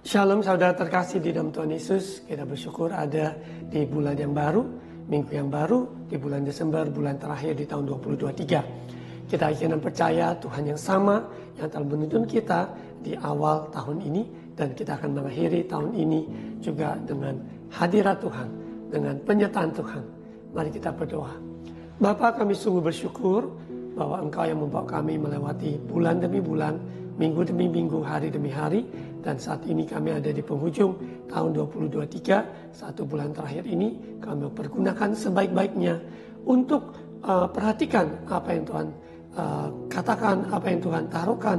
Shalom saudara terkasih di dalam Tuhan Yesus. Kita bersyukur ada di bulan yang baru, minggu yang baru, di bulan Desember, bulan terakhir di tahun 2023. Kita yakin dan percaya Tuhan yang sama yang telah menuntun kita di awal tahun ini, dan kita akan mengakhiri tahun ini juga dengan hadirat Tuhan, dengan penyertaan Tuhan. Mari kita berdoa. Bapa, kami sungguh bersyukur bahwa Engkau yang membawa kami melewati bulan demi bulan, minggu demi minggu, hari demi hari. Dan saat ini kami ada di penghujung tahun 2023, satu bulan terakhir ini kami pergunakan sebaik-baiknya untuk perhatikan apa yang Tuhan katakan, apa yang Tuhan taruhkan,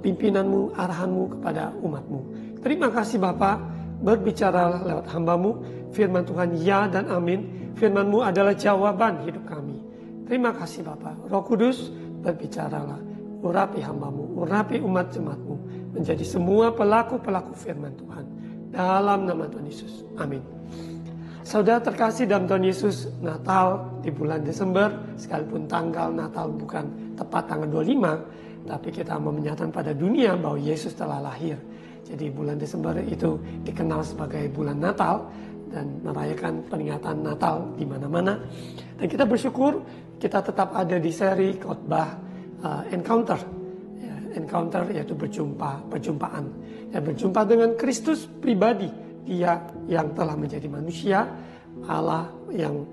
pimpinanmu, arahanmu kepada umatmu. Terima kasih Bapa, berbicara lewat hambamu, firman Tuhan ya dan amin, firmanmu adalah jawaban hidup kami. Terima kasih Bapa. Roh Kudus, berbicaralah, urapi hambamu, urapi umat jemaatmu, menjadi semua pelaku-pelaku firman Tuhan. Dalam nama Tuhan Yesus. Amin. Saudara terkasih dalam Tuhan Yesus, Natal di bulan Desember, sekalipun tanggal Natal bukan tepat tanggal 25, tapi kita mau menyatakan pada dunia bahwa Yesus telah lahir. Jadi bulan Desember itu dikenal sebagai bulan Natal dan merayakan peringatan Natal di mana-mana. Dan kita bersyukur kita tetap ada di seri khotbah Encounter. Encounter yaitu perjumpaan. Dan berjumpa dengan Kristus pribadi, Dia yang telah menjadi manusia, Allah yang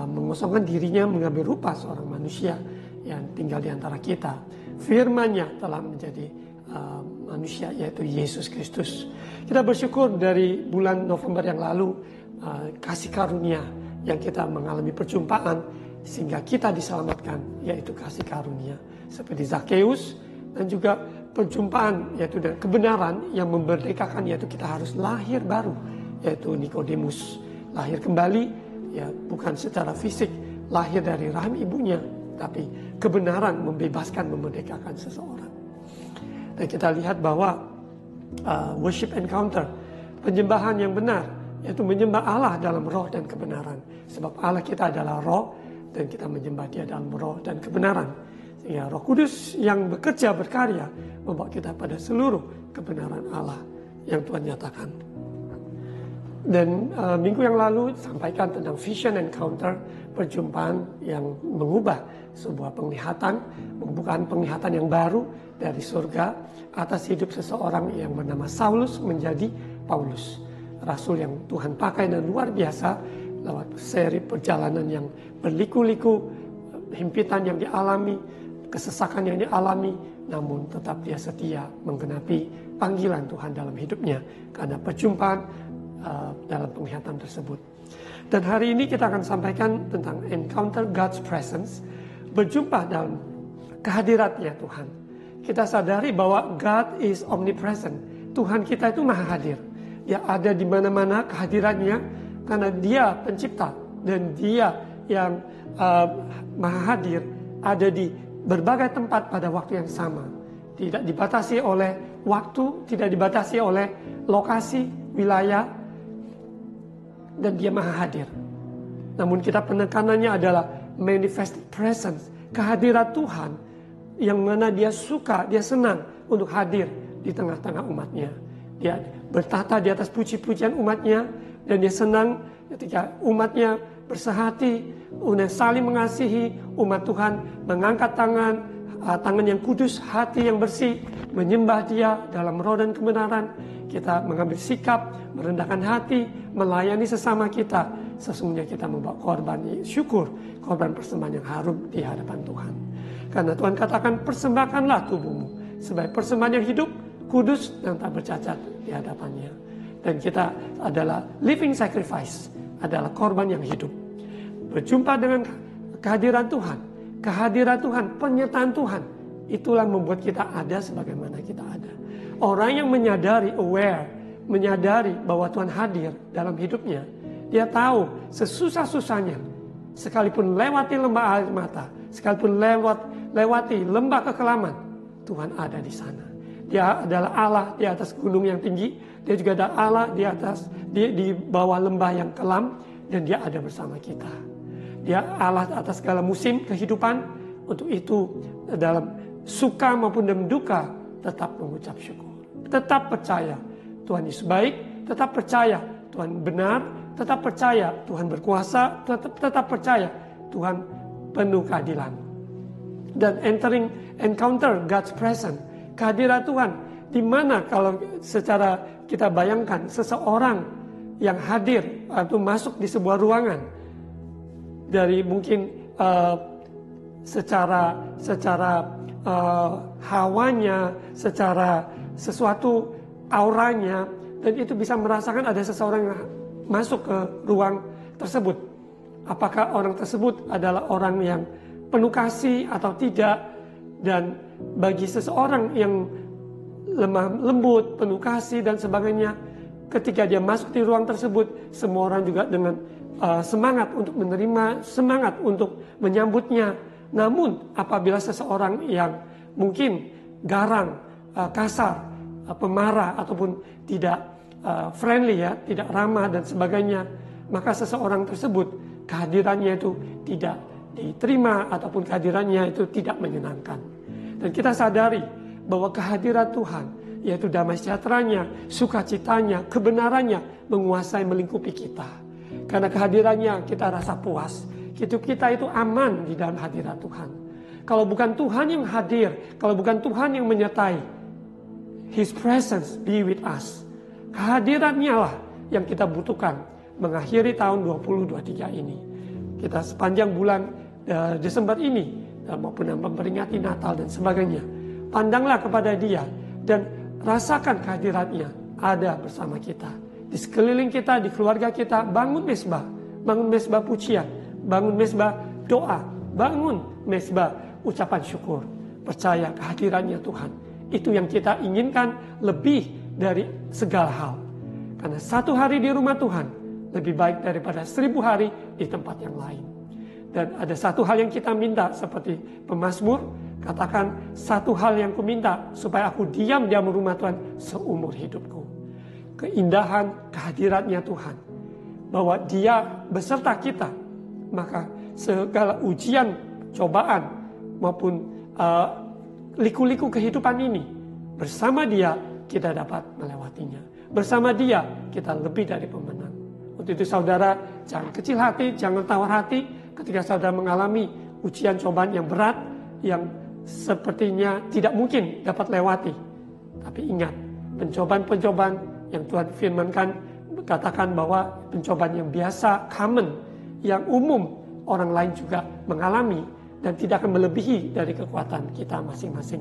mengosongkan dirinya mengambil rupa seorang manusia yang tinggal di antara kita. Firman-Nya telah menjadi manusia, yaitu Yesus Kristus. Kita bersyukur dari bulan November yang lalu, kasih karunia yang kita mengalami perjumpaan sehingga kita diselamatkan, yaitu kasih karunia. Seperti Zakheus, dan juga perjumpaan yaitu dan kebenaran yang memerdekakan, yaitu kita harus lahir baru, yaitu Nikodemus lahir kembali, ya bukan secara fisik lahir dari rahim ibunya, tapi kebenaran membebaskan, memerdekakan seseorang. Dan kita lihat bahwa worship encounter, penyembahan yang benar, yaitu menyembah Allah dalam roh dan kebenaran. Sebab Allah kita adalah roh, dan kita menyembah Dia dalam roh dan kebenaran. Ya, Roh Kudus yang bekerja, berkarya, membawa kita pada seluruh kebenaran Allah yang Tuhan nyatakan. Dan minggu yang lalu sampaikan tentang vision encounter, perjumpaan yang mengubah sebuah penglihatan, membuka penglihatan yang baru dari surga atas hidup seseorang yang bernama Saulus menjadi Paulus. Rasul yang Tuhan pakai dan luar biasa lewat seri perjalanan yang berliku-liku, himpitan yang dialami, kesesakan yang dialami, namun tetap dia setia menggenapi panggilan Tuhan dalam hidupnya karena perjumpaan dalam penglihatan tersebut. Dan hari ini kita akan sampaikan tentang encounter God's presence, berjumpa dalam kehadiratnya Tuhan. Kita sadari bahwa God is omnipresent. Tuhan kita itu maha hadir. Dia ada di mana-mana kehadirannya karena Dia pencipta, dan Dia yang maha hadir ada di berbagai tempat pada waktu yang sama. Tidak dibatasi oleh waktu, tidak dibatasi oleh lokasi, wilayah, dan Dia maha hadir. Namun kita penekanannya adalah manifested presence, kehadiran Tuhan yang mana Dia suka, Dia senang untuk hadir di tengah-tengah umatnya. Dia bertata di atas puji-pujian umatnya, dan Dia senang ketika umatnya bersehati, saling mengasihi. Umat Tuhan mengangkat tangan yang kudus, hati yang bersih, menyembah Dia dalam roh dan kebenaran. Kita mengambil sikap, merendahkan hati, melayani sesama kita. Sesungguhnya kita membawa korban syukur, korban persembahan yang harum di hadapan Tuhan. Karena Tuhan katakan, persembahkanlah tubuhmu sebagai persembahan yang hidup, kudus, dan tak bercacat di hadapannya. Dan kita adalah living sacrifice, adalah korban yang hidup. Berjumpa dengan kehadiran Tuhan, penyertaan Tuhan, itulah membuat kita ada sebagaimana kita ada. Orang yang menyadari, menyadari bahwa Tuhan hadir dalam hidupnya, dia tahu sesusah-susahnya, sekalipun lewati lembah air mata, sekalipun lewati lembah kekelaman, Tuhan ada di sana. Dia adalah Allah di atas gunung yang tinggi, Dia juga ada Allah di bawah lembah yang kelam, dan Dia ada bersama kita. Dia Allah atas segala musim kehidupan. Untuk itu dalam suka maupun dalam duka tetap mengucap syukur. Tetap percaya Tuhan Yesus baik, tetap percaya Tuhan benar, tetap percaya Tuhan berkuasa, tetap percaya Tuhan penuh keadilan. Dan encounter God's presence, kehadiran Tuhan, di mana kalau secara kita bayangkan seseorang yang hadir atau masuk di sebuah ruangan dari mungkin secara hawanya, secara sesuatu auranya, dan itu bisa merasakan ada seseorang yang masuk ke ruang tersebut. Apakah orang tersebut adalah orang yang penuh kasih atau tidak? Dan bagi seseorang yang lemah lembut, penuh kasih dan sebagainya, ketika dia masuk di ruang tersebut, semua orang juga dengan semangat untuk menerima, semangat untuk menyambutnya. Namun apabila seseorang yang mungkin garang, kasar, pemarah ataupun tidak friendly ya, tidak ramah dan sebagainya, maka seseorang tersebut kehadirannya itu tidak diterima ataupun kehadirannya itu tidak menyenangkan. Dan kita sadari bahwa kehadiran Tuhan, yaitu damai sejahteranya, sukacitanya, kebenarannya menguasai melingkupi kita. Karena kehadirannya kita rasa puas, hidup kita itu aman di dalam hadirat Tuhan. Kalau bukan Tuhan yang hadir, kalau bukan Tuhan yang menyertai, His presence be with us. Kehadirannya lah yang kita butuhkan mengakhiri tahun 2023 ini. Kita sepanjang bulan Desember ini maupun memperingati Natal dan sebagainya, pandanglah kepada Dia dan rasakan kehadirannya ada bersama kita. Di sekeliling kita, di keluarga kita, bangun mesbah pujian, bangun mesbah doa, bangun mesbah ucapan syukur. Percaya kehadirannya Tuhan, itu yang kita inginkan lebih dari segala hal. Karena satu hari di rumah Tuhan lebih baik daripada 1000 hari di tempat yang lain. Dan ada satu hal yang kita minta seperti pemazmur, katakan satu hal yang kuminta supaya aku diam di rumah Tuhan seumur hidupku. Keindahan kehadiratnya Tuhan, bahwa Dia beserta kita, maka segala ujian, cobaan maupun liku-liku kehidupan ini, bersama Dia kita dapat melewatinya. Bersama Dia kita lebih dari pemenang. Untuk itu saudara jangan kecil hati, jangan tawar hati ketika saudara mengalami ujian cobaan yang berat, yang sepertinya tidak mungkin dapat lewati. Tapi ingat, pencobaan-pencobaan yang Tuhan firmankan, katakan bahwa pencobaan yang biasa, common, yang umum orang lain juga mengalami dan tidak akan melebihi dari kekuatan kita masing-masing.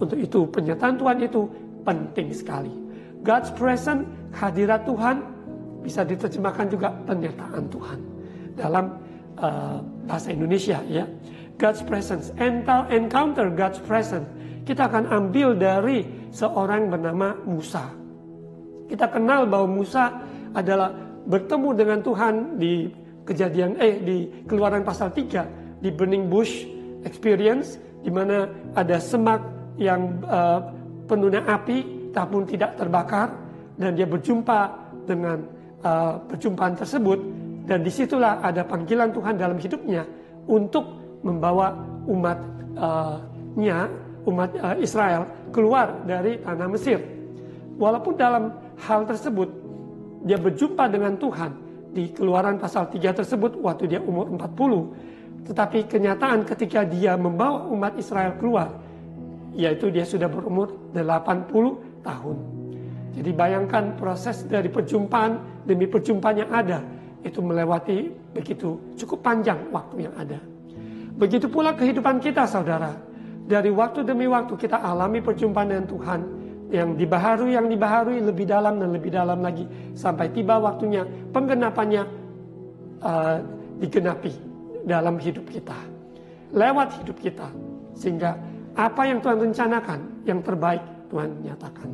Untuk itu penyertaan Tuhan itu penting sekali. God's presence, hadirat Tuhan, bisa diterjemahkan juga penyertaan Tuhan dalam bahasa Indonesia ya. God's presence, encounter God's presence. Kita akan ambil dari seorang bernama Musa. Kita kenal bahwa Musa adalah bertemu dengan Tuhan di di Keluaran pasal 3, di burning bush experience, di mana ada semak yang penuh api tapi tidak terbakar, dan dia berjumpa dengan perjumpaan tersebut, dan disitulah ada panggilan Tuhan dalam hidupnya untuk membawa umat Israel keluar dari tanah Mesir. Walaupun dalam hal tersebut dia berjumpa dengan Tuhan di Keluaran pasal 3 tersebut waktu dia umur 40, tetapi kenyataan ketika dia membawa umat Israel keluar, yaitu dia sudah berumur 80 tahun. Jadi bayangkan proses dari perjumpaan demi perjumpaan yang ada, itu melewati begitu cukup panjang waktu yang ada. Begitu pula kehidupan kita saudara. Dari waktu demi waktu kita alami perjumpaan dengan Tuhan yang dibaharui lebih dalam dan lebih dalam lagi, sampai tiba waktunya penggenapannya digenapi dalam hidup kita, lewat hidup kita, sehingga apa yang Tuhan rencanakan yang terbaik Tuhan nyatakan.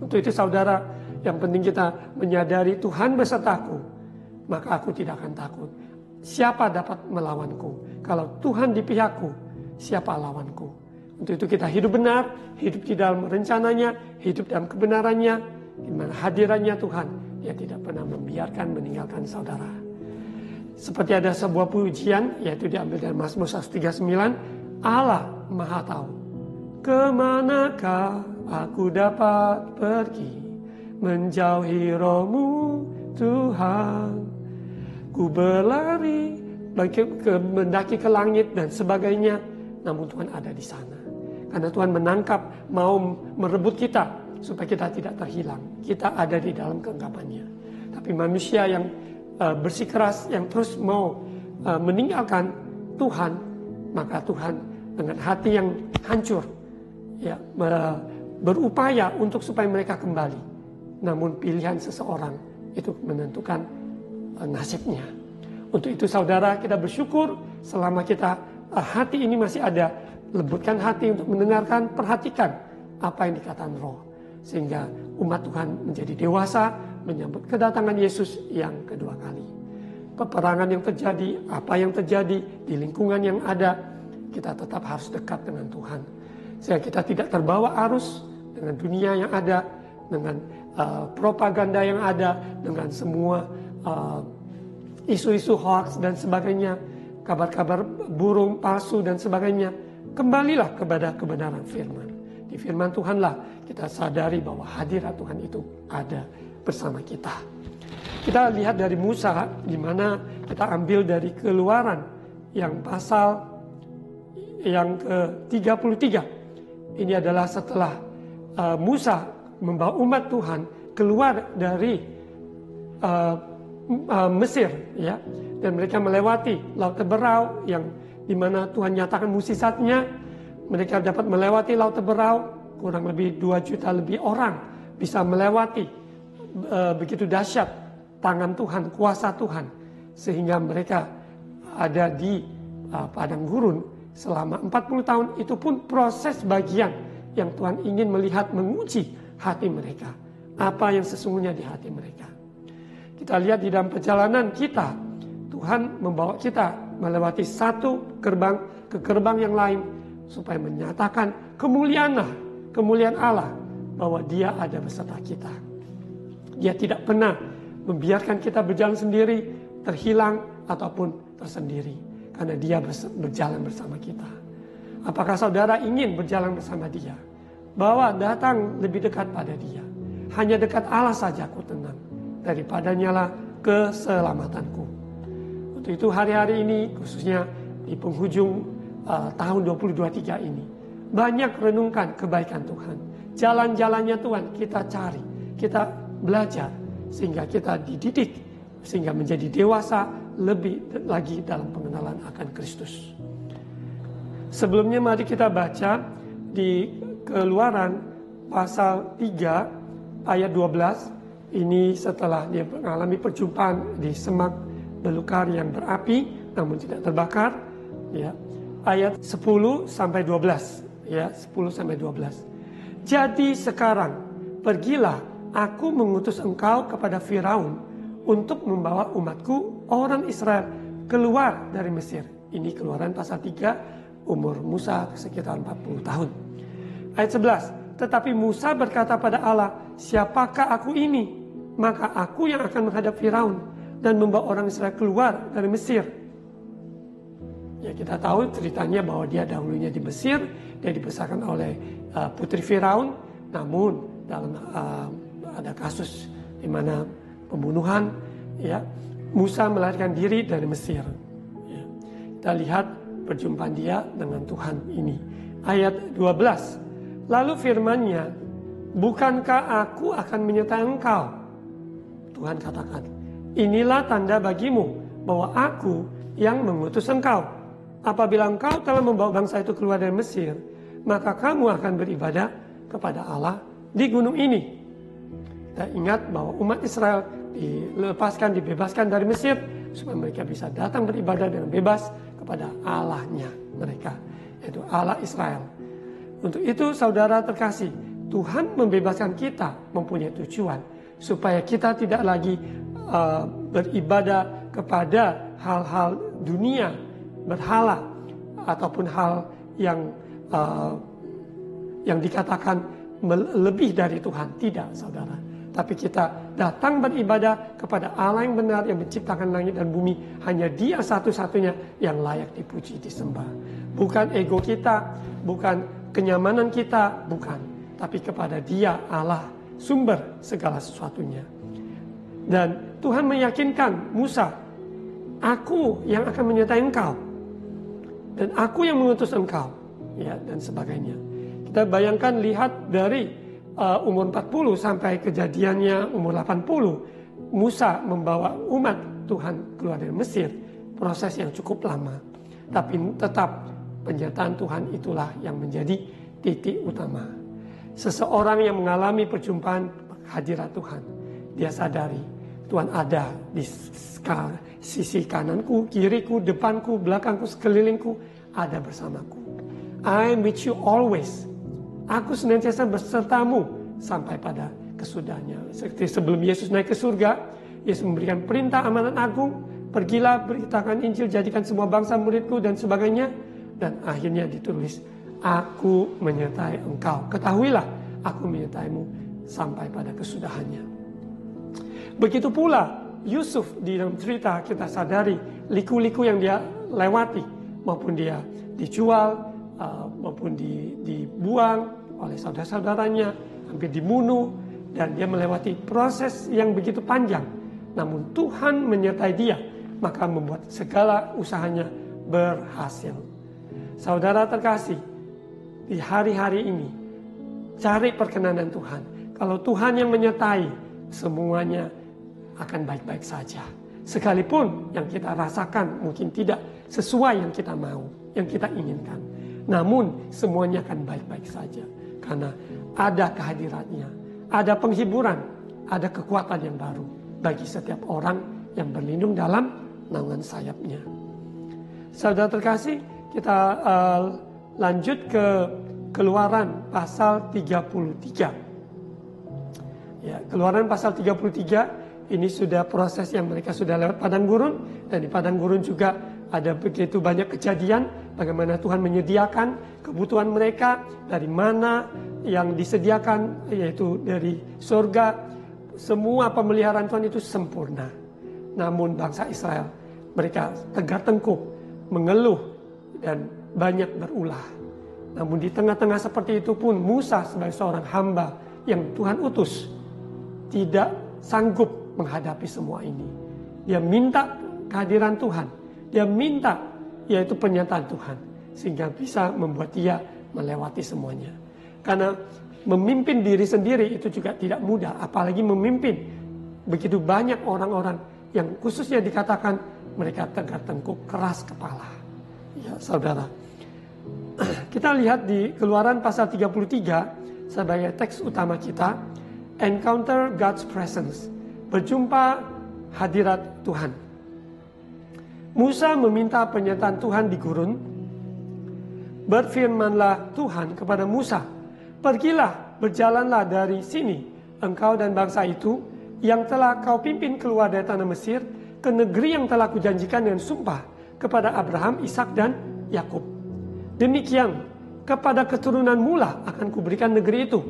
Untuk itu saudara, yang penting kita menyadari Tuhan besertaku, maka aku tidak akan takut. Siapa dapat melawanku? Kalau Tuhan di pihakku, siapa lawanku? Untuk itu kita hidup benar, hidup di dalam rencananya, hidup dalam kebenarannya, di mana hadirannya Tuhan, Dia tidak pernah membiarkan meninggalkan saudara. Seperti ada sebuah pujian, yaitu diambil dari Mazmur 139, Allah Maha Tahu, kemanakah aku dapat pergi? menjauhi Roh-Mu Tuhan. Ku berlari mendaki ke langit dan sebagainya, namun Tuhan ada di sana. Karena Tuhan menangkap, mau merebut kita supaya kita tidak terhilang. Kita ada di dalam genggamannya. Tapi manusia yang bersikeras, yang terus mau meninggalkan Tuhan, maka Tuhan dengan hati yang hancur, ya, berupaya untuk supaya mereka kembali. Namun pilihan seseorang itu menentukan nasibnya. Untuk itu saudara, kita bersyukur selama kita hati ini masih ada. Lembutkan hati untuk mendengarkan, perhatikan apa yang dikatakan Roh. Sehingga umat Tuhan menjadi dewasa menyambut kedatangan Yesus yang kedua kali. Peperangan yang terjadi, apa yang terjadi di lingkungan yang ada, kita tetap harus dekat dengan Tuhan. Sehingga kita tidak terbawa arus dengan dunia yang ada, dengan propaganda yang ada, dengan semua isu-isu hoax dan sebagainya, kabar-kabar burung palsu dan sebagainya. Kembalilah kepada kebenaran firman. Di firman Tuhanlah kita sadari bahwa hadirat Tuhan itu ada bersama kita. Kita lihat dari Musa, di mana kita ambil dari Keluaran yang pasal yang ke-33. Ini adalah setelah Musa membawa umat Tuhan keluar dari Mesir, ya, dan mereka melewati Laut Teberau yang di mana Tuhan nyatakan mukjizatnya. Mereka dapat melewati Laut Teberau, kurang lebih 2 juta lebih orang bisa melewati. Begitu dahsyat tangan Tuhan, kuasa Tuhan, sehingga mereka ada di padang gurun selama 40 tahun. Itu pun proses bagian yang Tuhan ingin melihat, menguji hati mereka, apa yang sesungguhnya di hati mereka. Kita lihat di dalam perjalanan kita, Tuhan membawa kita melewati satu gerbang ke gerbang yang lain, supaya menyatakan kemuliaan Allah, bahwa Dia ada beserta kita. Dia tidak pernah membiarkan kita berjalan sendiri, terhilang ataupun tersendiri, karena Dia berjalan bersama kita. Apakah saudara ingin berjalan bersama Dia? Bahwa datang lebih dekat pada Dia. Hanya dekat Allah saja aku tenang, daripadanya lah keselamatanku. Untuk itu hari-hari ini, khususnya di penghujung tahun 2023 ini, banyak renungkan kebaikan Tuhan. Jalan-jalannya Tuhan kita cari, kita belajar, sehingga kita dididik, sehingga menjadi dewasa lebih lagi dalam pengenalan akan Kristus. Sebelumnya mari kita baca di Keluaran pasal 3 ayat 12. Ini setelah dia mengalami perjumpaan di semak belukar yang berapi namun tidak terbakar, ya. Ayat 10 sampai 12, ya, 10 sampai 12. Jadi sekarang pergilah, aku mengutus engkau kepada Firaun untuk membawa umatku orang Israel keluar dari Mesir. Ini Keluaran pasal 3, umur Musa sekitar 40 tahun. Ayat 11. Tetapi Musa berkata pada Allah, siapakah aku ini? Maka aku yang akan menghadap Firaun dan membawa orang Israel keluar dari Mesir. Ya, kita tahu ceritanya bahwa dia dahulunya di Mesir, dia dibesarkan oleh putri Firaun, namun dalam ada kasus di mana pembunuhan, ya, Musa melarikan diri dari Mesir. Ya, kita lihat perjumpaan dia dengan Tuhan ini. Ayat 12. Lalu firman-Nya, bukankah aku akan menyertai engkau? Tuhan katakan, inilah tanda bagimu bahwa aku yang mengutus engkau. Apabila engkau telah membawa bangsa itu keluar dari Mesir, maka kamu akan beribadah kepada Allah di gunung ini. Kita ingat bahwa umat Israel dibebaskan dari Mesir, supaya mereka bisa datang beribadah dengan bebas kepada Allahnya mereka, yaitu Allah Israel. Untuk itu saudara terkasih, Tuhan membebaskan kita mempunyai tujuan, supaya kita tidak lagi beribadah kepada hal-hal dunia, berhala, ataupun hal yang dikatakan lebih dari Tuhan. Tidak, saudara. Tapi kita datang beribadah kepada Allah yang benar, yang menciptakan langit dan bumi. Hanya Dia satu-satunya yang layak dipuji, disembah. Bukan ego kita, bukan kenyamanan kita, bukan. Tapi kepada Dia, Allah sumber segala sesuatunya. Dan Tuhan meyakinkan Musa, aku yang akan menyertai engkau. Dan aku yang mengutus engkau. Ya, dan sebagainya. Kita bayangkan, lihat dari umur 40 sampai kejadiannya umur 80. Musa membawa umat Tuhan keluar dari Mesir. Proses yang cukup lama. Tapi tetap penyertaan Tuhan itulah yang menjadi titik utama. Seseorang yang mengalami perjumpaan hadirat Tuhan, dia sadari Tuhan ada di sisi kananku, kiriku, depanku, belakangku, sekelilingku, ada bersamaku. I am with you always. Aku senantiasa bersertamu sampai pada kesudahannya. Seperti sebelum Yesus naik ke surga, Yesus memberikan perintah amanat agung, pergilah beritakan Injil, jadikan semua bangsa muridku dan sebagainya. Dan akhirnya ditulis, aku menyertai engkau. Ketahuilah, aku menyertaimu sampai pada kesudahannya. Begitu pula Yusuf, di dalam cerita kita sadari liku-liku yang dia lewati, maupun dia dijual, maupun dibuang oleh saudara-saudaranya, hampir dibunuh, dan dia melewati proses yang begitu panjang. Namun Tuhan menyertai dia, maka membuat segala usahanya berhasil. Saudara terkasih, di hari-hari ini cari perkenanan Tuhan. Kalau Tuhan yang menyertai, semuanya akan baik-baik saja. Sekalipun yang kita rasakan mungkin tidak sesuai yang kita mau, yang kita inginkan. Namun semuanya akan baik-baik saja. Karena ada kehadirannya, ada penghiburan, ada kekuatan yang baru bagi setiap orang yang berlindung dalam naungan sayapnya. Saudara terkasih, kita lanjut ke Keluaran pasal 33. Ya, Keluaran pasal 33 ini sudah proses yang mereka sudah lewat padang gurun, dan di padang gurun juga ada begitu banyak kejadian bagaimana Tuhan menyediakan kebutuhan mereka dari mana yang disediakan, yaitu dari surga. Semua pemeliharaan Tuhan itu sempurna. Namun bangsa Israel, mereka tegar tengkuk, mengeluh, dan banyak berulah. Namun di tengah-tengah seperti itu pun Musa sebagai seorang hamba yang Tuhan utus tidak sanggup menghadapi semua ini. Dia minta kehadiran Tuhan. Dia minta yaitu pernyataan Tuhan. Sehingga bisa membuat dia melewati semuanya. Karena memimpin diri sendiri itu juga tidak mudah. Apalagi memimpin begitu banyak orang-orang yang khususnya dikatakan mereka tegar tengkuk, keras kepala. Ya, saudara. Kita lihat di Keluaran pasal 33 sebagai teks utama kita. Encounter God's presence. Berjumpa hadirat Tuhan. Musa meminta pernyataan Tuhan di gurun. Berfirmanlah Tuhan kepada Musa, pergilah, berjalanlah dari sini, engkau dan bangsa itu, yang telah kau pimpin keluar dari tanah Mesir, ke negeri yang telah kujanjikan dengan sumpah, kepada Abraham, Ishak dan Yakub. Demikian, kepada keturunanmu lah akan kuberikan negeri itu,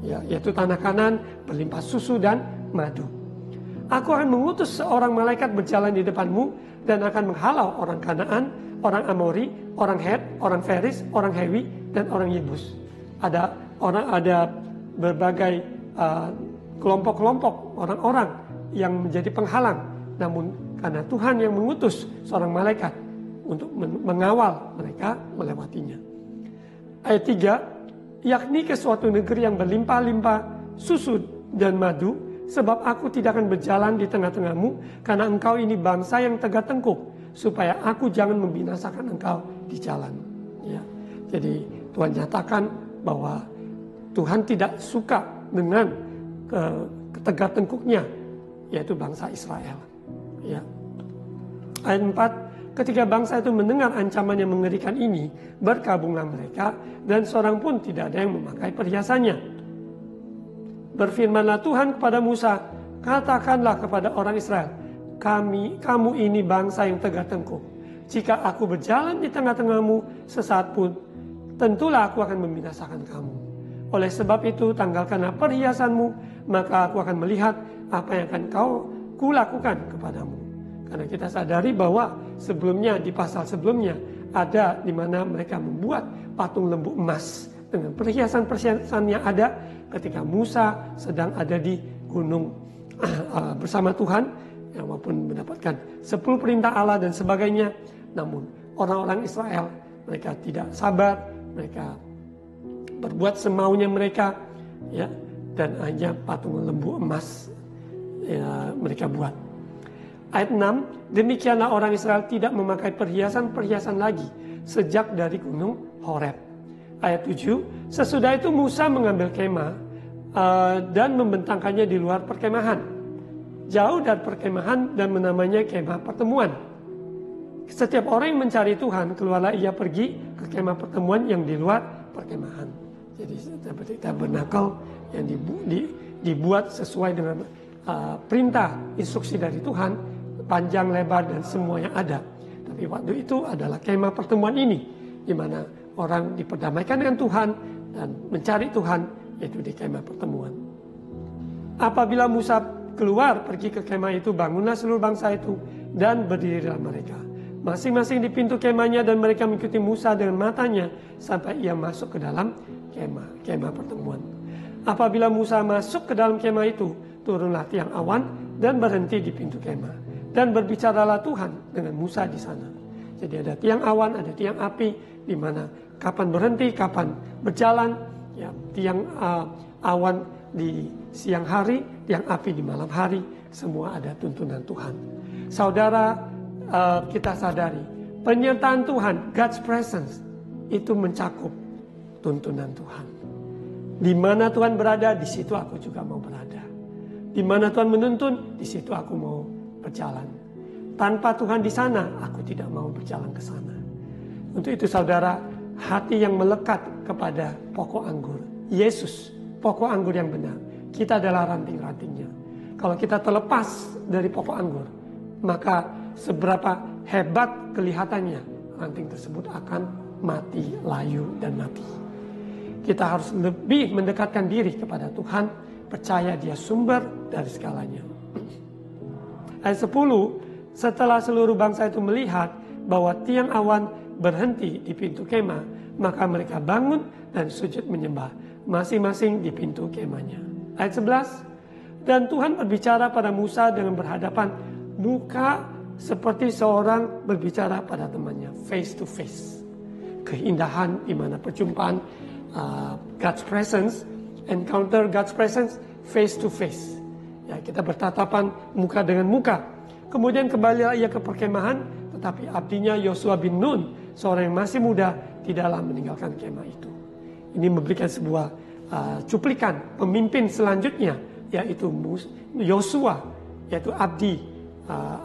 yaitu tanah Kanaan, berlimpah susu dan madu. Aku akan mengutus seorang malaikat berjalan di depanmu dan akan menghalau orang Kanaan, orang Amori, orang Het, orang Feris, orang Hewi, dan orang Yebus. Ada berbagai kelompok-kelompok orang-orang yang menjadi penghalang. Namun karena Tuhan yang mengutus seorang malaikat untuk mengawal mereka melewatinya. Ayat 3, yakni ke suatu negeri yang berlimpah-limpah susu dan madu, sebab aku tidak akan berjalan di tengah-tengahmu, karena engkau ini bangsa yang tegak tengkuk, supaya aku jangan membinasakan engkau di jalan. Ya. Jadi Tuhan nyatakan bahwa Tuhan tidak suka dengan ketegak tengkuknya, yaitu bangsa Israel. Ya. Ayat 4, ketika bangsa itu mendengar ancaman yang mengerikan ini, berkabunglah mereka, dan seorang pun tidak ada yang memakai perhiasannya. Berfirmanlah Tuhan kepada Musa, katakanlah kepada orang Israel, kamu ini bangsa yang tegak tengkuk. Jika aku berjalan di tengah-tengahmu sesaat pun, tentulah aku akan membinasakan kamu. Oleh sebab itu, tanggalkanlah perhiasanmu, maka aku akan melihat apa yang akan kulakukan kepadamu. Karena kita sadari bahwa sebelumnya, di pasal sebelumnya, ada di mana mereka membuat patung lembu emas dengan perhiasan-perhiasan yang ada ketika Musa sedang ada di gunung bersama Tuhan, yang walaupun mendapatkan 10 perintah Allah dan sebagainya, namun orang-orang Israel mereka tidak sabar, mereka berbuat semaunya mereka, ya, dan hanya patung lembu emas ya, mereka buat. Ayat 6, demikianlah orang Israel tidak memakai perhiasan-perhiasan lagi sejak dari gunung Horeb. Ayat 7, sesudah itu Musa mengambil kemah dan membentangkannya di luar perkemahan, jauh dari perkemahan, dan menamanya kemah pertemuan. Setiap orang yang mencari Tuhan, keluarlah ia pergi ke kemah pertemuan yang di luar perkemahan. Jadi seperti tabernakel yang dibuat sesuai dengan perintah, instruksi dari Tuhan, panjang, lebar, dan semua yang ada. Tapi waktu itu adalah kemah pertemuan ini, di mana orang diperdamaikan dengan Tuhan dan mencari Tuhan, yaitu di kemah pertemuan. Apabila Musa keluar pergi ke kemah itu, bangunlah seluruh bangsa itu dan berdirilah mereka masing-masing di pintu kemahnya, dan mereka mengikuti Musa dengan matanya sampai ia masuk ke dalam kemah pertemuan. Apabila Musa masuk ke dalam kemah itu, turunlah tiang awan dan berhenti di pintu kemah, dan berbicaralah Tuhan dengan Musa di sana. Jadi ada tiang awan, ada tiang api, di mana kapan berhenti, kapan berjalan, ya, tiang awan di siang hari, tiang api di malam hari, semua ada tuntunan Tuhan. Saudara, kita sadari penyertaan Tuhan, God's presence, itu mencakup tuntunan Tuhan. Di mana Tuhan berada, di situ aku juga mau berada. Di mana Tuhan menuntun, di situ aku mau berjalan. Tanpa Tuhan di sana, aku tidak mau berjalan ke sana. Untuk itu saudara, hati yang melekat kepada pokok anggur, Yesus, pokok anggur yang benar. Kita adalah ranting-rantingnya. Kalau kita terlepas dari pokok anggur, maka seberapa hebat kelihatannya, ranting tersebut akan mati, layu, dan mati. Kita harus lebih mendekatkan diri kepada Tuhan, percaya Dia sumber dari segalanya. Ayat 10, setelah seluruh bangsa itu melihat bahwa tiang awan berhenti di pintu kemah, maka mereka bangun dan sujud menyembah, masing-masing di pintu kemahnya. Ayat 11, dan Tuhan berbicara pada Musa dengan berhadapan muka seperti seorang berbicara pada temannya, face to face. Keindahan di mana perjumpaan God's presence, encounter God's presence face to face. Ya, kita bertatapan muka dengan muka. Kemudian kembali ia ke perkemahan, tetapi abdinya Yosua bin Nun, seorang yang masih muda, tidaklah meninggalkan kemah itu. Ini memberikan sebuah cuplikan pemimpin selanjutnya, yaitu Yosua, yaitu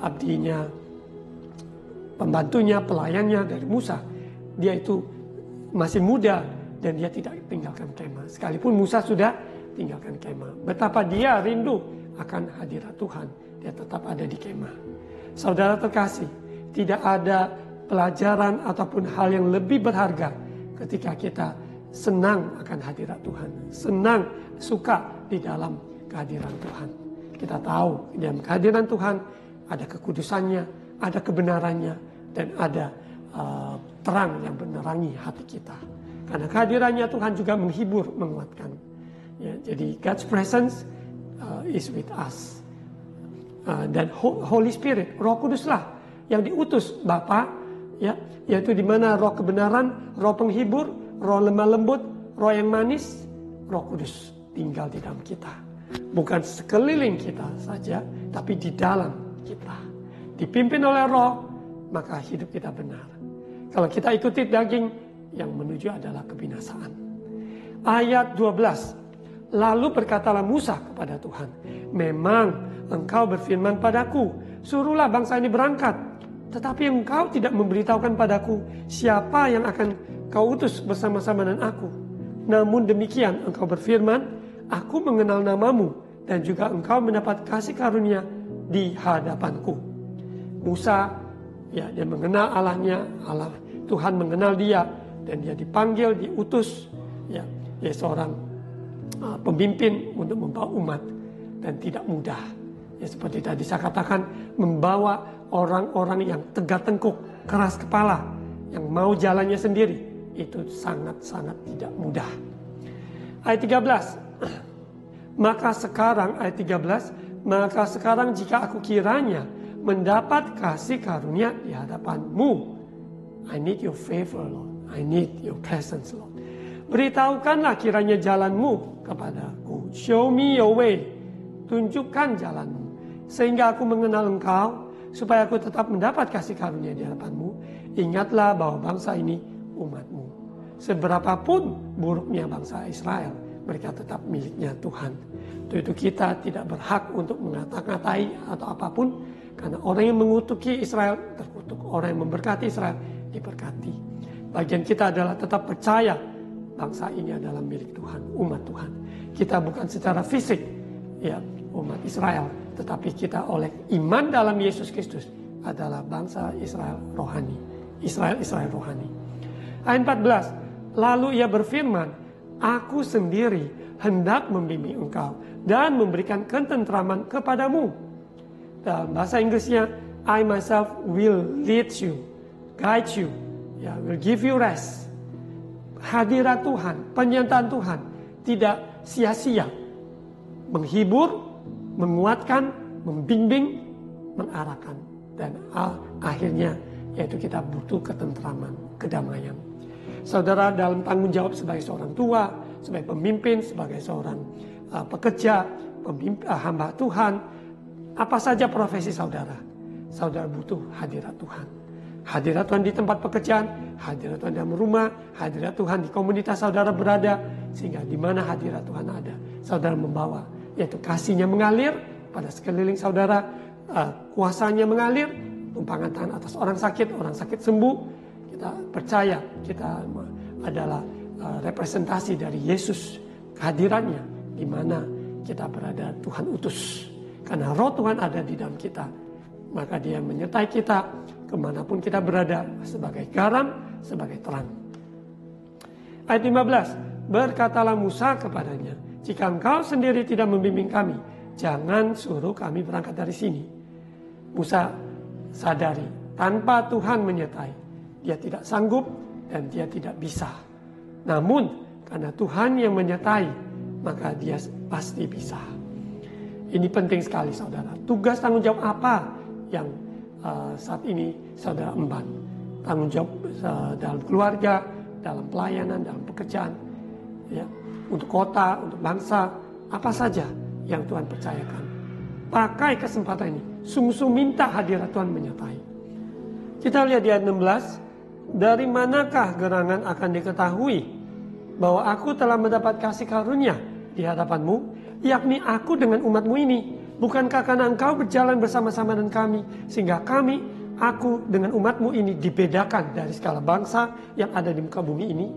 abdinya, pembantunya, pelayannya dari Musa. Dia itu masih muda dan dia tidak tinggalkan kemah. Sekalipun Musa sudah tinggalkan kemah, betapa dia rindu akan hadirat Tuhan, dia tetap ada di kemah. Saudara terkasih, tidak ada pelajaran ataupun hal yang lebih berharga ketika kita senang akan hadirat Tuhan, senang, suka di dalam kehadiran Tuhan. Kita tahu di dalam kehadiran Tuhan ada kekudusannya, ada kebenarannya, dan ada terang yang menerangi hati kita. Karena kehadirannya Tuhan juga menghibur, menguatkan. Ya, jadi God's presence is with us. Dan Holy Spirit, Roh Kuduslah yang diutus Bapa, ya, yaitu di mana Roh kebenaran, Roh penghibur, Roh lemah lembut, Roh yang manis, Roh Kudus tinggal di dalam kita. Bukan sekeliling kita saja, tapi di dalam kita. Dipimpin oleh Roh, maka hidup kita benar. Kalau kita ikuti daging, yang menuju adalah kebinasaan. Ayat 12. Lalu berkatalah Musa kepada Tuhan, memang engkau berfirman padaku, suruhlah bangsa ini berangkat. Tetapi engkau tidak memberitahukan padaku siapa yang akan kau utus bersama-sama dengan aku. Namun demikian engkau berfirman, aku mengenal namamu dan juga engkau mendapat kasih karunia di hadapanku. Musa, ya, dia mengenal Allahnya, Allah Tuhan mengenal dia, dan dia dipanggil, diutus, ya, dia seorang pemimpin untuk membawa umat, dan tidak mudah. Ya, seperti tadi saya katakan, membawa orang-orang yang tegak tengkuk, keras kepala, yang mau jalannya sendiri, itu sangat-sangat tidak mudah. Ayat 13. Maka sekarang jika aku kiranya mendapat kasih karunia di hadapan-Mu. I need your favor, Lord. I need your presence, Lord. Beritahukanlah kiranya jalan-Mu kepadaku. Show me your way. Tunjukkan jalan-Mu. Sehingga aku mengenal Engkau, supaya aku tetap mendapat kasih karunia di hadapan-Mu. Ingatlah bahwa bangsa ini umat-Mu. Seberapapun buruknya bangsa Israel, mereka tetap miliknya Tuhan. Untuk itu kita tidak berhak untuk mengata-ngatai atau apapun, karena orang yang mengutuki Israel terkutuk, orang yang memberkati Israel diberkati. Bagian kita adalah tetap percaya bangsa ini adalah milik Tuhan, umat Tuhan. Kita bukan secara fisik, ya, umat Israel, tetapi kita oleh iman dalam Yesus Kristus adalah bangsa Israel rohani. Israel rohani. Ayat 14. Lalu ia berfirman, aku sendiri hendak membimbing engkau dan memberikan ketentraman kepadamu. Dalam bahasa Inggrisnya, I myself will lead you, guide you, ya, will give you rest. Hadirat Tuhan, penyertaan Tuhan tidak sia-sia. Menghibur, menguatkan, membimbing, mengarahkan. Dan akhirnya yaitu kita butuh ketentraman, kedamaian. Saudara, dalam tanggung jawab sebagai seorang tua, sebagai pemimpin, sebagai seorang pekerja, hamba Tuhan, apa saja profesi saudara, saudara butuh hadirat Tuhan. Hadirat Tuhan di tempat pekerjaan, hadirat Tuhan dalam rumah, hadirat Tuhan di komunitas saudara berada, sehingga di mana hadirat Tuhan ada, saudara membawa, yaitu kasih-Nya mengalir pada sekeliling saudara, kuasa-Nya mengalir, tumpangan tangan atas orang sakit sembuh. Kita percaya kita adalah representasi dari Yesus, kehadirannya di mana kita berada, Tuhan utus. Karena roh Tuhan ada di dalam kita, maka Dia menyertai kita kemanapun kita berada sebagai garam, sebagai terang. Ayat 15, berkatalah Musa kepadanya, jika engkau sendiri tidak membimbing kami, jangan suruh kami berangkat dari sini. Musa sadari, tanpa Tuhan menyertai, dia tidak sanggup dan dia tidak bisa. Namun karena Tuhan yang menyertai, maka dia pasti bisa. Ini penting sekali saudara. Tugas tanggung jawab apa yang saat ini saudara emban? Tanggung jawab dalam keluarga, dalam pelayanan, dalam pekerjaan, ya, untuk kota, untuk bangsa, apa saja yang Tuhan percayakan. Pakai kesempatan ini, sungguh-sungguh minta hadirat Tuhan menyertai. Kita lihat di ayat 16, dari manakah gerangan akan diketahui bahwa aku telah mendapat kasih karunia di hadapanmu, yakni aku dengan umatmu ini. Bukankah karena engkau berjalan bersama-sama dengan kami, sehingga aku dengan umatmu ini dibedakan dari segala bangsa yang ada di muka bumi ini.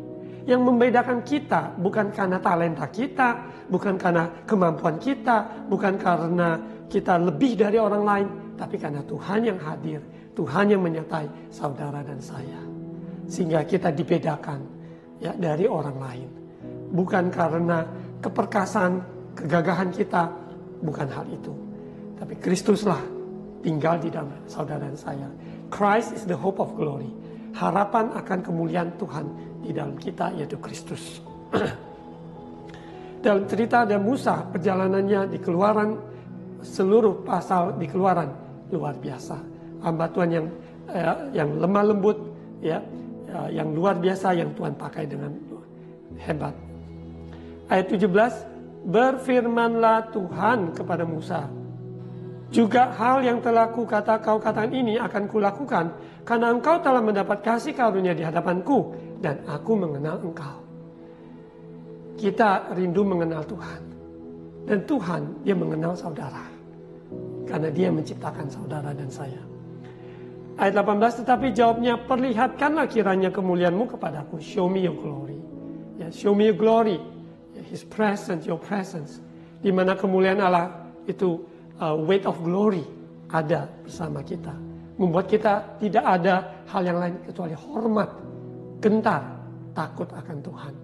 Yang membedakan kita bukan karena talenta kita, bukan karena kemampuan kita, bukan karena kita lebih dari orang lain, tapi karena Tuhan yang hadir, Tuhan yang menyertai saudara dan saya. Sehingga kita dibedakan, ya, dari orang lain. Bukan karena keperkasaan, kegagahan kita, bukan hal itu. Tapi Kristuslah tinggal di dalam saudara dan saya. Christ is the hope of glory. Harapan akan kemuliaan Tuhan di dalam kita, yaitu Kristus. Dalam cerita ada Musa, perjalanannya di Keluaran, seluruh pasal di Keluaran luar biasa. Hamba Tuhan yang lemah lembut, ya, yang luar biasa yang Tuhan pakai dengan hebat. Ayat 17, berfirmanlah Tuhan kepada Musa, juga hal yang telah kau katakan ini akan kulakukan, karena engkau telah mendapat kasih karunia di hadapanku, dan aku mengenal engkau. Kita rindu mengenal Tuhan, dan Tuhan Dia mengenal saudara, karena Dia menciptakan saudara dan saya. Ayat 18, tetapi jawabnya, perlihatkanlah kiranya kemuliaan-Mu kepadaku. Show me your glory. Ya, show me your glory. His presence, your presence. Di mana kemuliaan Allah itu weight of glory ada bersama kita. Membuat kita tidak ada hal yang lain kecuali hormat, gentar, takut akan Tuhan.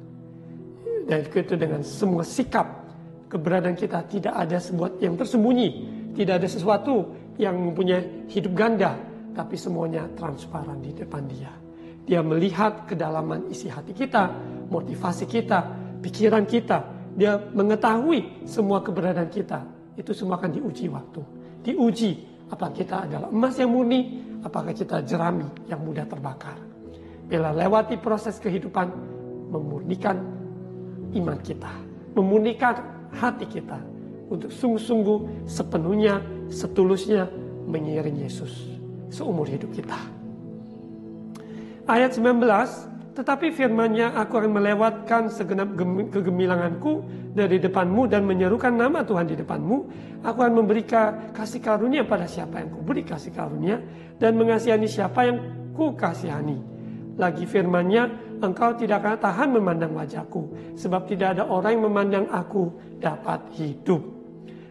Dan itu dengan semua sikap keberadaan kita, tidak ada sebuah yang tersembunyi, tidak ada sesuatu yang mempunyai hidup ganda, tapi semuanya transparan di depan Dia. Dia melihat kedalaman isi hati kita, motivasi kita, pikiran kita. Dia mengetahui semua keberadaan kita. Itu semua akan diuji waktu. Diuji apakah kita adalah emas yang murni, apakah kita jerami yang mudah terbakar. Bila lewati proses kehidupan, memurnikan iman kita, memurnikan hati kita untuk sungguh-sungguh sepenuhnya, setulusnya mengiring Yesus seumur hidup kita. Ayat 19, tetapi firman-Nya, aku akan melewatkan segenap kegemilanganku dari depanmu dan menyerukan nama Tuhan di depanmu. Aku akan memberikan kasih karunia pada siapa yang kuberi kasih karunia dan mengasihani siapa yang ku kasihani. Lagi firman-Nya, engkau tidak akan tahan memandang wajahku, sebab tidak ada orang yang memandang aku dapat hidup.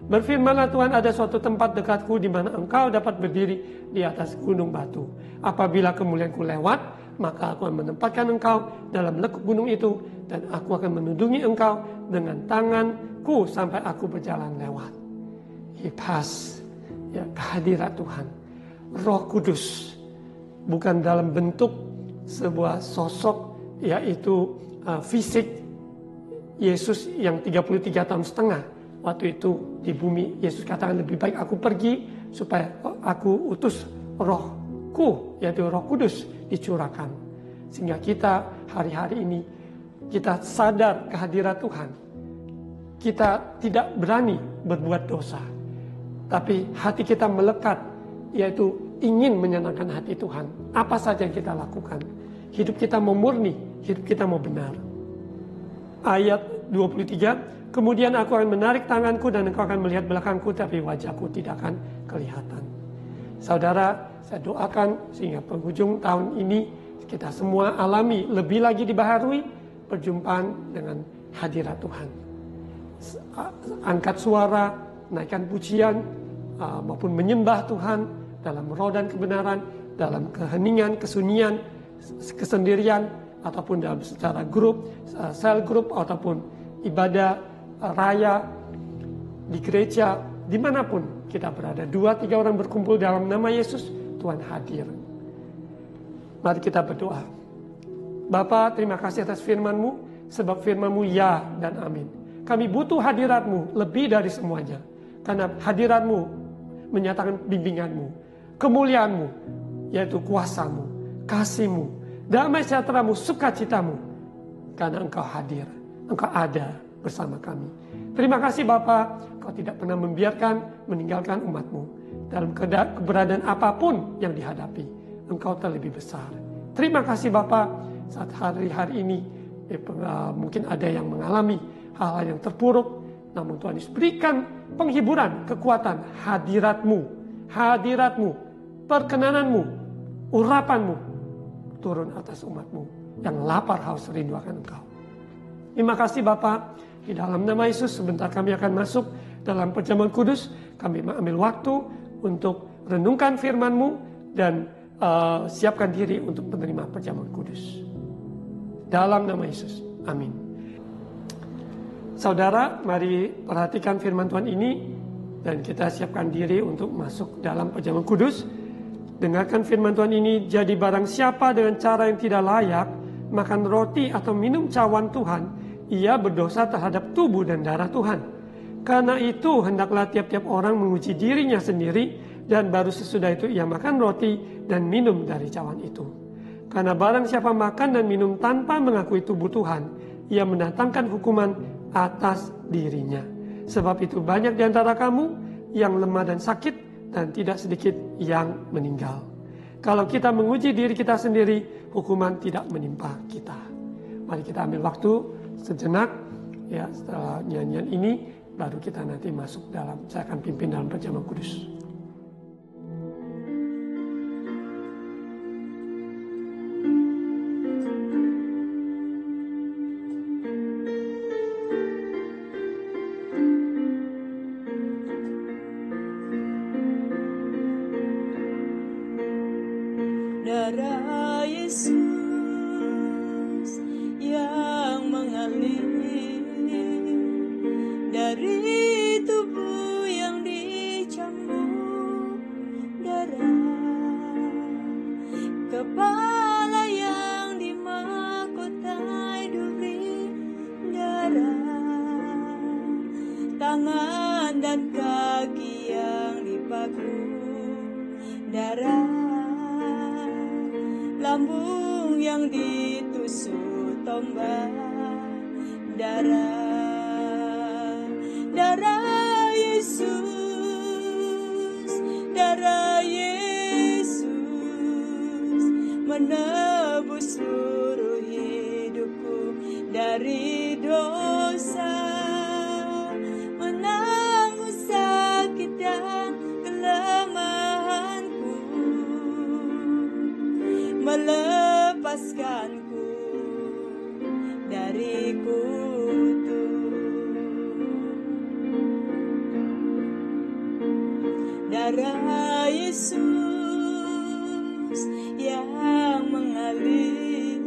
Berfirmanlah Tuhan, ada suatu tempat dekatku di mana engkau dapat berdiri di atas gunung batu. Apabila kemuliaanku lewat, maka aku akan menempatkan engkau dalam lekuk gunung itu, dan aku akan menundungi engkau dengan tanganku sampai aku berjalan lewat. Pas, ya, kehadirat Tuhan, Roh Kudus, bukan dalam bentuk sebuah sosok, yaitu fisik Yesus yang 33 tahun setengah. Waktu itu di bumi, Yesus katakan lebih baik aku pergi supaya aku utus Rohku, yaitu Roh Kudus dicurahkan. Sehingga kita hari-hari ini, kita sadar kehadirat Tuhan. Kita tidak berani berbuat dosa. Tapi hati kita melekat, yaitu ingin menyenangkan hati Tuhan. Apa saja yang kita lakukan. Hidup kita mau murni, hidup kita mau benar. Ayat 23, kemudian aku akan menarik tanganku dan engkau akan melihat belakangku, tapi wajahku tidak akan kelihatan. Saudara, saya doakan sehingga penghujung tahun ini kita semua alami lebih lagi dibaharui perjumpaan dengan hadirat Tuhan. Angkat suara, naikkan pujian, maupun menyembah Tuhan dalam roh dan kebenaran, dalam keheningan, kesunyian, kesendirian, ataupun dalam secara grup, sel grup, ataupun ibadah raya di gereja, dimanapun kita berada. 2-3 orang berkumpul dalam nama Yesus, Tuhan hadir. Mari kita berdoa. Bapa, terima kasih atas firman-Mu, sebab firman-Mu ya dan amin. Kami butuh hadirat-Mu lebih dari semuanya. Karena hadirat-Mu menyatakan bimbingan-Mu, kemuliaan-Mu, yaitu kuasa-Mu, kasih-Mu, damai sejahtera-Mu, sukacita-Mu. Karena Engkau hadir, Engkau ada bersama kami. Terima kasih Bapa, Engkau tidak pernah membiarkan meninggalkan umat-Mu. Dalam keberadaan apapun yang dihadapi, Engkau terlebih besar. Terima kasih Bapa, saat hari-hari ini mungkin ada yang mengalami hal-hal yang terpuruk. Namun Tuhan Yesus berikan penghiburan, kekuatan, hadirat-Mu, perkenanan-Mu, urapan-Mu turun atas umat-Mu yang lapar haus rindu akan Engkau. Terima kasih Bapa, di dalam nama Yesus sebentar kami akan masuk dalam perjamuan kudus. Kami mengambil waktu untuk renungkan firman-Mu dan siapkan diri untuk menerima perjamuan kudus. Dalam nama Yesus, amin. Saudara, mari perhatikan firman Tuhan ini dan kita siapkan diri untuk masuk dalam perjamuan kudus. Dengarkan firman Tuhan ini, jadi barang siapa dengan cara yang tidak layak makan roti atau minum cawan Tuhan, ia berdosa terhadap tubuh dan darah Tuhan. Karena itu hendaklah tiap-tiap orang menguji dirinya sendiri, dan baru sesudah itu ia makan roti dan minum dari cawan itu. Karena barang siapa makan dan minum tanpa mengakui tubuh Tuhan, ia mendatangkan hukuman atas dirinya. Sebab itu banyak di antara kamu yang lemah dan sakit, dan tidak sedikit yang meninggal. Kalau kita menguji diri kita sendiri, hukuman tidak menimpa kita. Mari kita ambil waktu sejenak, ya, setelah nyanyian ini baru kita nanti masuk dalam, saya akan pimpin dalam perjamuan kudus. Darah Yesus yang mengalir dari tubuh yang dicambuk, tangan dan kaki yang dipaku darah, lambung yang ditusuk tombak darah, darah Yesus, darah Yesus menebus seluruh hidupku dari dosa, menanggung sakit dan kelemahanku, melepaskanku dari kutuk. Darah Yesus yang mengalir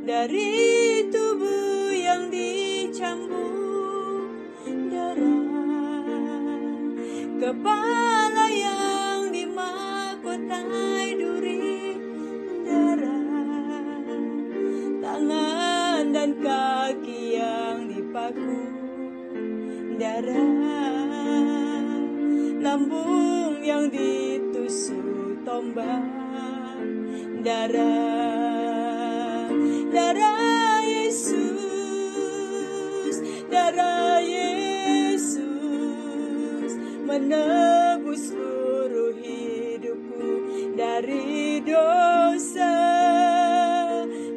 dari tubuh yang dicambuk darah, kepala yang dimahkotai duri darah, tangan dan kaki yang dipaku darah, lambung yang ditusuk tombak darah, darah Yesus, darah Yesus menebus seluruh hidupku dari dosa,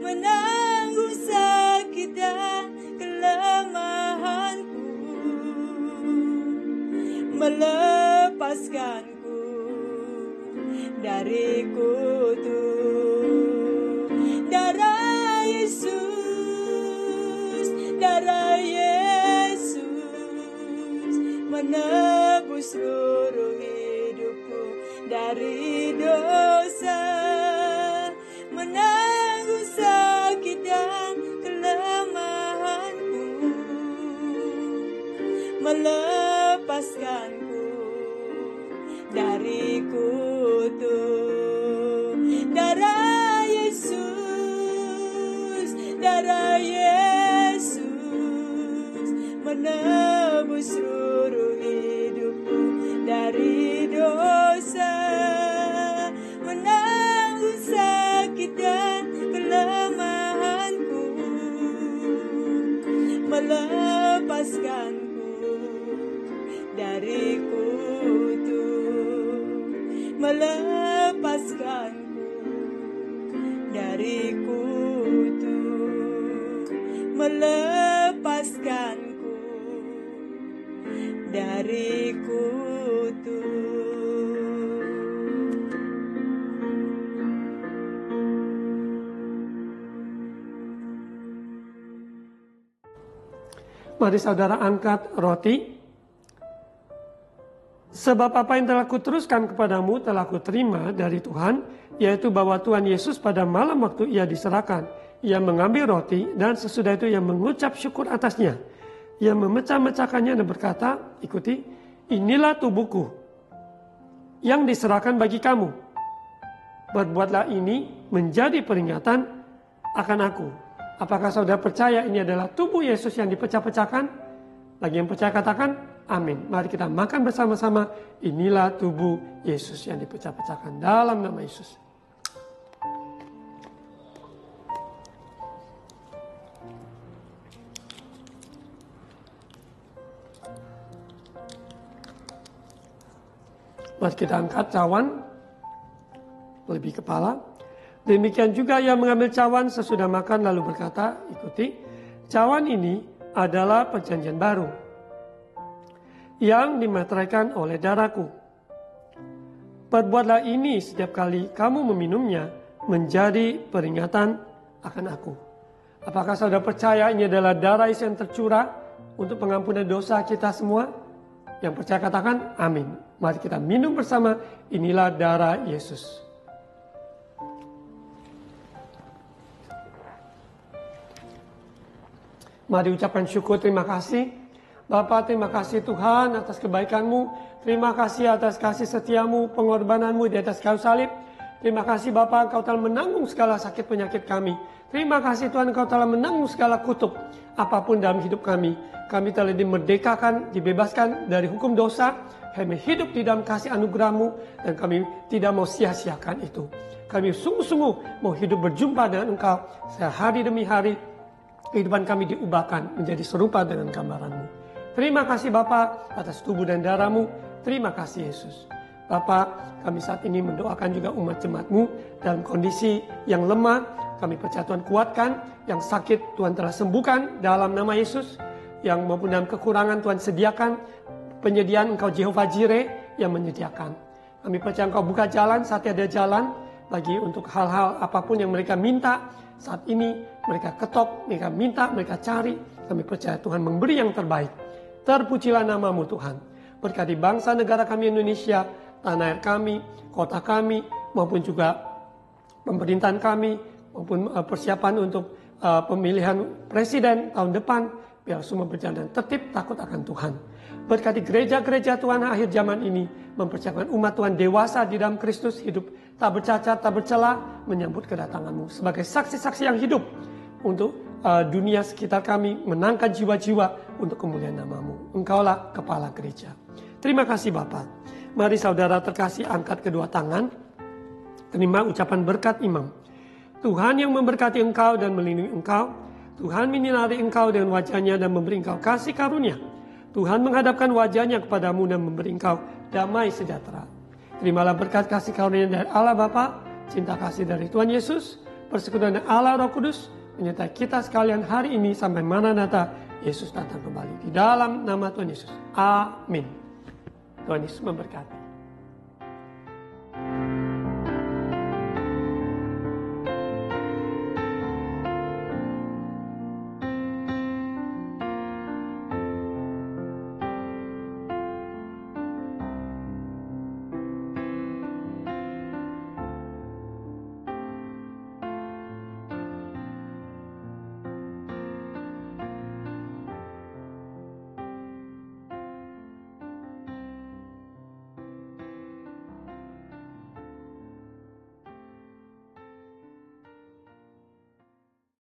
menanggung sakit dan kelemahanku, melepaskanku dari kutuk. Darah Yesus, darah Yesus menebus seluruh hidupku dari dosa, menanggung sakit dan kelemahanku, melepaskanku dari kutuk. Darah Yesus, darah Yesus menebus seluruh hidupku dari dosa, menanggung sakit dan kelemahanku, melepaskanku dari kutuk, melepaskanku dari kutuk, melepaskanku dari kutuk. Mari saudara angkat roti. Sebab apa yang telah kuteruskan kepadamu telah kuterima dari Tuhan, yaitu bahwa Tuhan Yesus pada malam waktu ia diserahkan, ia mengambil roti dan sesudah itu ia mengucap syukur atasnya. Ia memecah-mecahkannya dan berkata, ikuti, inilah tubuhku yang diserahkan bagi kamu. Berbuatlah ini menjadi peringatan akan aku. Apakah saudara percaya ini adalah tubuh Yesus yang dipecah-pecahkan? Bagi yang percaya katakan, amin. Mari kita makan bersama-sama. Inilah tubuh Yesus yang dipecah-pecahkan dalam nama Yesus. Mari kita angkat cawan lebih kepala. Demikian juga ia mengambil cawan sesudah makan lalu berkata, ikuti, cawan ini adalah perjanjian baru yang dimeteraikan oleh darahku. Perbuatlah ini setiap kali kamu meminumnya menjadi peringatan akan aku. Apakah saudara percaya ini adalah darah Yesus yang tercurah untuk pengampunan dosa kita semua? Yang percaya katakan amin. Mari kita minum bersama, inilah darah Yesus. Mari ucapkan syukur, terima kasih. Bapa, terima kasih Tuhan atas kebaikan-Mu. Terima kasih atas kasih setiamu, pengorbananmu di atas kayu salib. Terima kasih Bapa, Engkau telah menanggung segala sakit penyakit kami. Terima kasih Tuhan, Engkau telah menanggung segala kutuk apapun dalam hidup kami. Kami telah dimerdekakan, dibebaskan dari hukum dosa. Kami hidup di dalam kasih anugerah-Mu dan kami tidak mau sia-siakan itu. Kami sungguh-sungguh mau hidup berjumpa dengan Engkau sehari demi hari. Kehidupan kami diubahkan menjadi serupa dengan gambaran-Mu. Terima kasih Bapa atas tubuh dan darah-Mu. Terima kasih Yesus. Bapa, kami saat ini mendoakan juga umat jemaat-Mu dalam kondisi yang lemah. Kami percaya Tuhan kuatkan, yang sakit Tuhan telah sembuhkan dalam nama Yesus. Yang maupun dalam kekurangan Tuhan sediakan penyediaan Engkau Jehovah Jireh yang menyediakan. Kami percaya Engkau buka jalan saat ada jalan bagi untuk hal-hal apapun yang mereka minta. Saat ini mereka ketok, mereka minta, mereka cari. Kami percaya Tuhan memberi yang terbaik. Terpujilah nama-Mu Tuhan. Berkati bangsa negara kami Indonesia, tanah air kami, kota kami, maupun juga pemerintahan kami, maupun persiapan untuk pemilihan presiden tahun depan. Biar semua berjalan tertib, takut akan Tuhan. Berkati gereja-gereja Tuhan akhir zaman ini, mempersiapkan umat Tuhan dewasa di dalam Kristus, hidup tak bercacat, tak bercela, menyambut kedatangan-Mu sebagai saksi-saksi yang hidup untuk dunia sekitar kami, menangkan jiwa-jiwa untuk kemuliaan nama-Mu. Engkaulah kepala gereja. Terima kasih Bapa. Mari saudara terkasih angkat kedua tangan, terima ucapan berkat imam. Tuhan yang memberkati engkau dan melindungi engkau, Tuhan menyinari engkau dengan wajahnya dan memberi engkau kasih karunia. Tuhan menghadapkan wajahnya kepadamu dan memberi engkau damai sejahtera. Terimalah berkat kasih karunia dari Allah Bapa, cinta kasih dari Tuhan Yesus, persekutuan dari Allah Roh Kudus, menyertai kita sekalian hari ini sampai Maranatha Yesus datang kembali. Di dalam nama Tuhan Yesus. Amin. Tuhan Yesus memberkati.